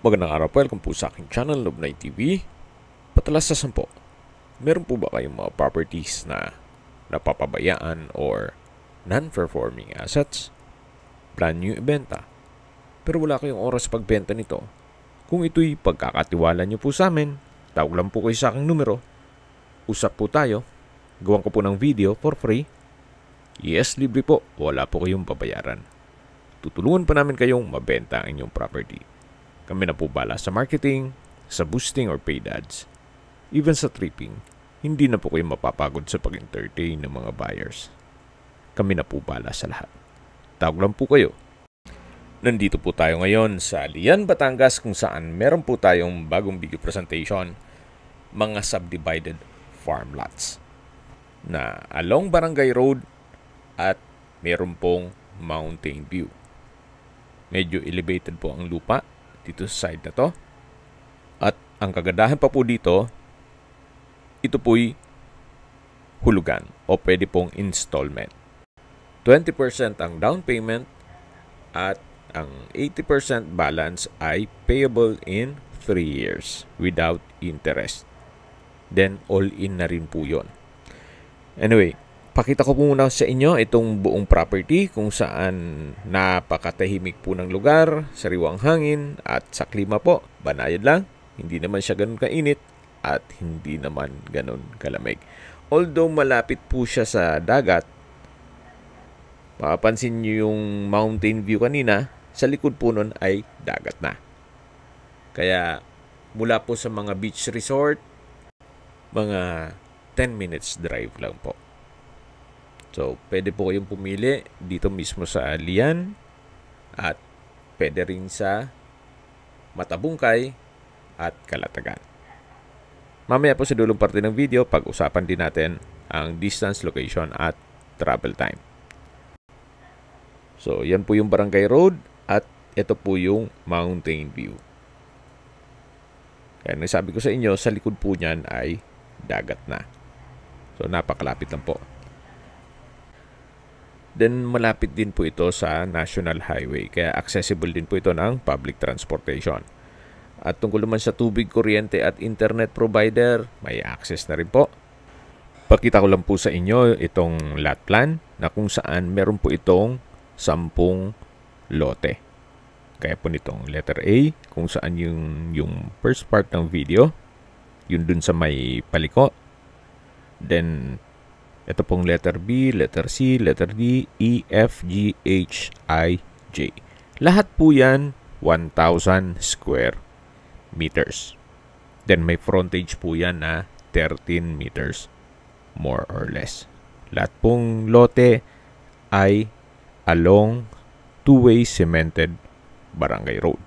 Magandang araw po, welcome po sa aking channel, Lubnay TV. Patalastasan po, meron po ba kayong mga properties na napapabayaan or non-performing assets? Brand new ibenta, pero wala kayong oras pagbenta nito. Kung ito'y pagkakatiwala nyo po sa amin, tawag lang po kayo sa aking numero. Usap po tayo, gawan ko po ng video for free. Yes, libre po, wala po kayong babayaran. Tutulungan pa namin kayong mabenta ang inyong property. Kami na po bala sa marketing, sa boosting or paid ads, even sa tripping. Hindi na po kayo mapapagod sa pag-entertain ng mga buyers. Kami na po bala sa lahat. Tawag lang po kayo. Nandito po tayo ngayon sa Lian, Batangas kung saan meron po tayong bagong video presentation, mga subdivided farm lots na along Barangay Road at meron pong mountain view. Medyo elevated po ang lupa dito sa side na to. At ang kagandahan pa po dito, ito po'y hulugan o pwede pong installment. 20% ang down payment at ang 80% balance ay payable in 3 years without interest. Then all-in na rin po yun. Anyway, pakita ko po muna sa inyo itong buong property kung saan napakatahimik po ng lugar, sariwang hangin at sa klima po, banayad lang. Hindi naman siya ganun kainit at hindi naman ganun kalamig. Although malapit po siya sa dagat, mapapansin nyo yung mountain view kanina, sa likod po nun ay dagat na. Kaya mula po sa mga beach resort, mga 10 minutes drive lang po. So, pwede po kayong pumili dito mismo sa Lian at pwede rin sa Matabungkay at Calatagan. Mamaya po sa dulong parte ng video, pag-usapan din natin ang distance, location at travel time. So, yan po yung Barangay Road at ito po yung mountain view. Kaya nasabi ko sa inyo, sa likod po niyan ay dagat na. So, napakalapit lang po. Then malapit din po ito sa National Highway kaya accessible din po ito ng public transportation. At tungkol naman sa tubig, kuryente at internet provider, may access na rin po. Pakita ko lang po sa inyo itong lot plan na kung saan meron po itong 10 lote. Kaya po nitong letter A kung saan yung first part ng video, yun dun sa may paliko. Then ito pong letter B, letter C, letter D, E, F, G, H, I, J. Lahat po yan 1,000 square meters. Then may frontage po yan na 13 meters more or less. Lahat pong lote ay along two-way cemented barangay road.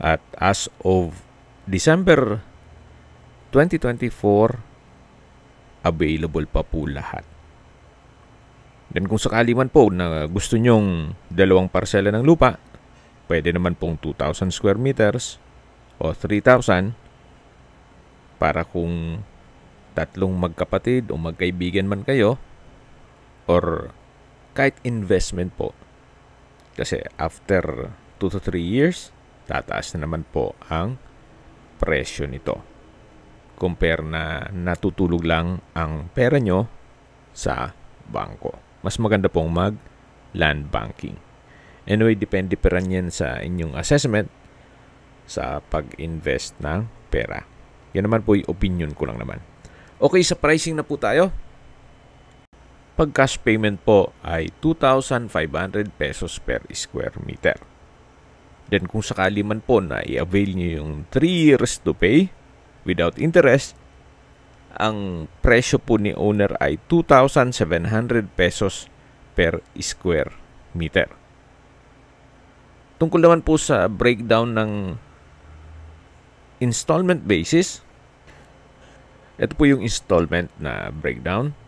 At as of December 2024, available pa po lahat. Then kung sakali man po na gusto nyong dalawang parsela ng lupa, pwede naman pong 2,000 square meters o 3,000 para kung tatlong magkapatid o magkaibigan man kayo or kahit investment po. Kasi after 2 to 3 years, tataas na naman po ang presyo nito. Compare na natutulog lang ang pera nyo sa bangko. Mas maganda pong mag-land banking. Anyway, depende pa rin yan sa inyong assessment sa pag-invest ng pera. Yan naman po yung opinion ko lang naman. Okay, sa pricing na po tayo. Pag cash payment po ay 2,500 pesos per square meter. Then kung sakali man po na i-avail nyo yung 3 years to pay, without interest, ang presyo po ni owner ay 2,700 pesos per square meter. Tungkol naman po sa breakdown ng installment basis, ito po yung installment na breakdown.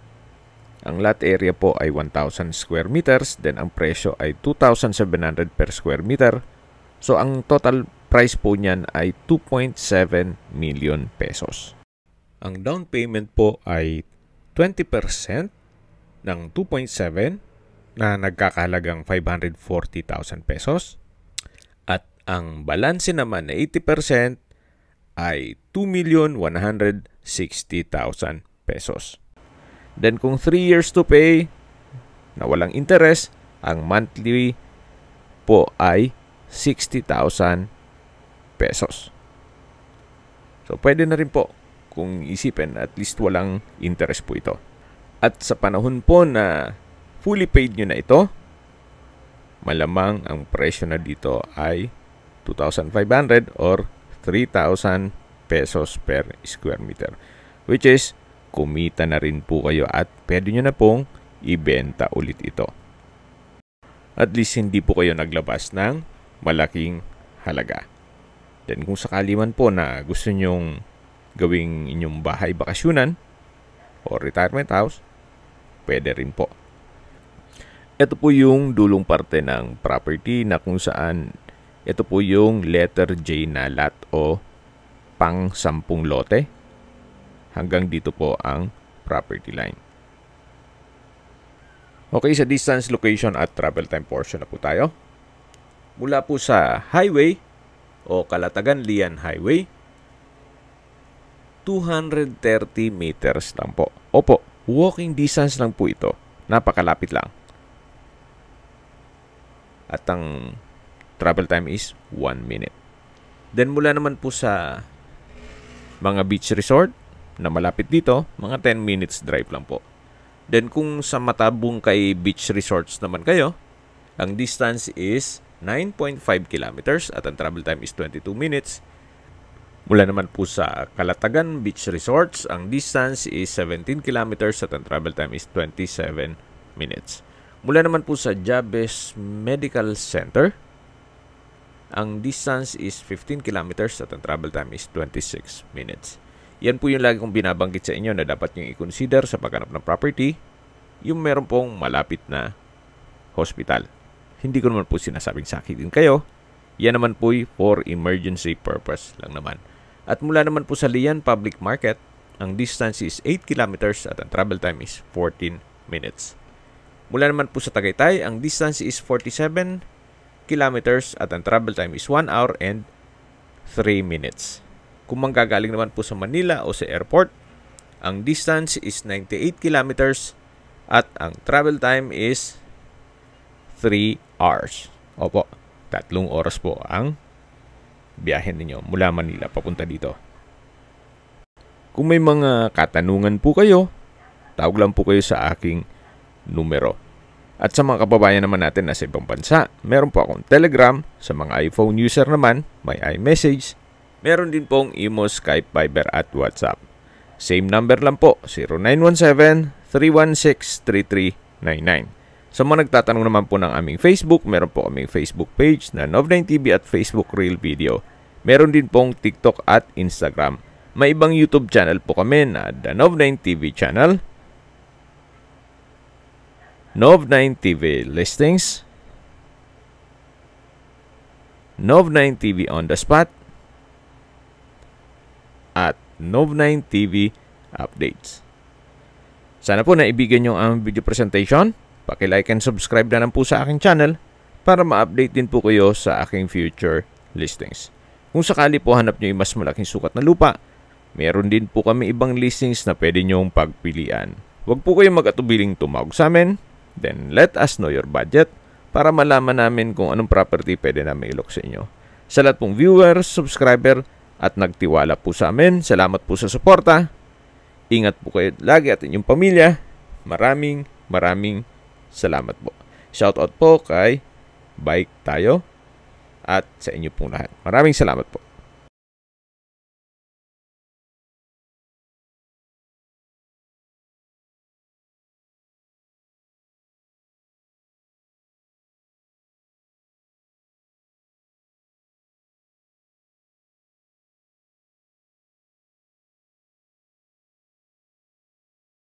Ang lot area po ay 1,000 square meters, then ang presyo ay 2,700 per square meter. So ang total price po niyan ay 2.7 million pesos. Ang down payment po ay 20% ng 2.7 na nagkakahalagang 540,000 pesos. At Ang balanse naman na 80% ay 2,160,000 pesos. Then kung 3 years to pay na walang interest, ang monthly po ay 60,000 pesos. So pwede na rin po kung isipin, at least walang interest po ito. At sa panahon po na fully paid nyo na ito, malamang ang presyo na dito ay 2,500 or 3,000 pesos per square meter. Which is, kumita na rin po kayo at pwede nyo na pong ibenta ulit ito. At least hindi po kayo naglabas ng malaking halaga. Then kung sakali man po na gusto nyong gawing inyong bahay bakasyunan o retirement house, pwede rin po. Ito po yung dulong parte ng property na kung saan ito po yung letter J na lot o pang 10 lote. Hanggang dito po ang property line. Okay, sa distance, location at travel time portion na po tayo. Mula po sa highway o Calatagan-Lian Highway, 230 meters lang po. Opo, walking distance lang po ito. Napakalapit lang. At ang travel time is 1 minute. Then mula naman po sa mga beach resort na malapit dito, mga 10 minutes drive lang po. Then kung sa Matabong kay beach resorts naman kayo, ang distance is 9.5 kilometers at ang travel time is 22 minutes. Mula naman po sa Calatagan Beach Resorts, ang distance is 17 kilometers at ang travel time is 27 minutes. Mula naman po sa Jabez Medical Center, ang distance is 15 kilometers at ang travel time is 26 minutes. Yan po yung lagi kong binabanggit sa inyo na dapat nyo i-consider sa paghanap ng property, yung meron pong malapit na hospital. Hindi ko naman po sinasabing sakitin kayo. Yan naman po for emergency purpose lang naman. At mula naman po sa Lian Public Market, ang distance is 8 kilometers at ang travel time is 14 minutes. Mula naman po sa Tagaytay, ang distance is 47 kilometers at ang travel time is 1 hour and 3 minutes. Kung manggagaling naman po sa Manila o sa airport, ang distance is 98 kilometers at ang travel time is 3 hours. Opo, 3 oras po ang biyahin ninyo mula Manila papunta dito. Kung may mga katanungan po kayo, tawag lang po kayo sa aking numero. At sa mga kababayan naman natin na sa ibang bansa, meron po akong Telegram. Sa mga iPhone user naman, may iMessage. Meron din pong Imo, Skype, Viber at WhatsApp. Same number lang po, 0917-316-3399. Sa mga nagtatanong naman po ng aming Facebook, meron po aming Facebook page na Nov9TV at Facebook Reel Video. Meron din pong TikTok at Instagram. May ibang YouTube channel po kami na The Nov9TV channel, Nov9TV Listings, Nov9TV On The Spot, at Nov9TV Updates. Sana po naibigan nyo ang video presentation. Paki-like and subscribe na lang po sa aking channel para ma-update din po kayo sa aking future listings. Kung sakali po hanap nyo yung mas malaking sukat na lupa, meron din po kami ibang listings na pwede nyong pagpilian. Huwag po kayong mag-atubiling tumawag sa amin, then let us know your budget para malaman namin kung anong property pwede namin ilok sa inyo. Sa lahat pong viewers, subscriber at nagtiwala po sa amin, salamat po sa suporta. Ingat po kayo lagi at inyong pamilya. Maraming salamat po. Shoutout po kay Bike Tayo at sa inyo pong lahat. Maraming salamat po.